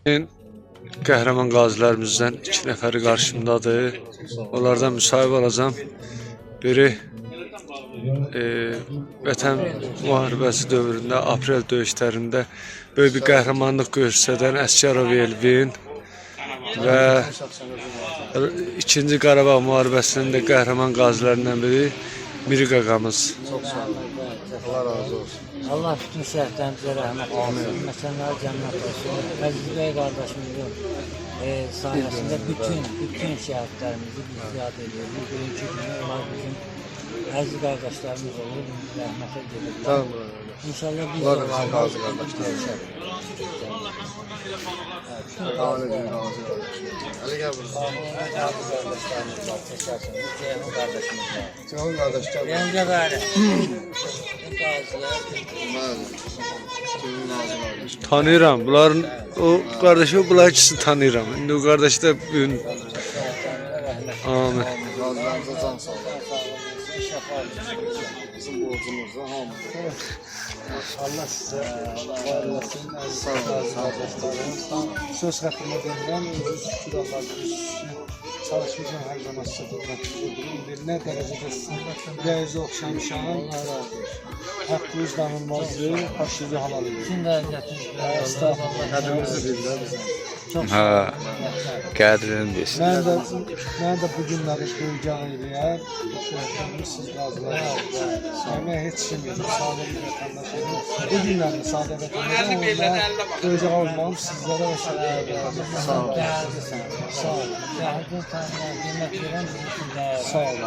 Qəhrəman qazilərimizdən 2 nəfəri qarşımdadır. Onlardan müsahib olacağım. Biri Vətən müharibəsi dövründə, aprel döyüşlərində böyük bir qəhrəmanlıq göstərən Əsgərov Elvin və 2-ci Qarabağ müharibəsinin də qəhrəman qazilərindən biri Mirik ağamız. Çox sağ olun. Allah razı olsun. Allah bütün şəhidlərimizə rəhmət etsin. Məsələn, cənnət olsun. Əziz bəy qardaşımızın sayəsində bütün şəhidlərimizi biz yad ediyoruz. Bugünkü günü onlar bizim əziz qardaşlarımız olur. Rəhmətə gedirlər. İnşallah biz de razı qardaşlarımız. Ali gel buraya. Əziz qardaşlarımız var. Çəkərsiniz. Ceyhun qardaşımız var. Ceyhun qardaşlar. Gəncə bəri. Tanıyıram. Bunların o qardaşı, bunlar ikisini tanıyıram. İndi o qardaşı da bugün amin. Qazilərimizə can sağ olun. Bizim borcumuzda hamı. Allah sizə var olasın, əziz qardaşlarım. Söz xətrimə deyirəm, şükür Allah çalışmışam hər zaman sizə xidmət edirəm. Nə dərəcədə sizin ürəyinizə oxşamışam. Haqqı danılmazdır, haqqınızı halal edin. Bütün dəvlətimiz Qədrimizi bilirlər bizim. Ha, qədrini desin. Mən də bu günləri duyacaq eləyər. Şəhətlərimiz siz qazılar. Mən heç kim yox, sadə bir vətəndaşım. Bu günlərini sadə vətəndaşım. Duyacaq olmam sizlərə və şəhətlərə. Sağ olun. Sağ olun. Şəhidin tanrına qiymət verən bizim üçün dəyərli. Sağ olun.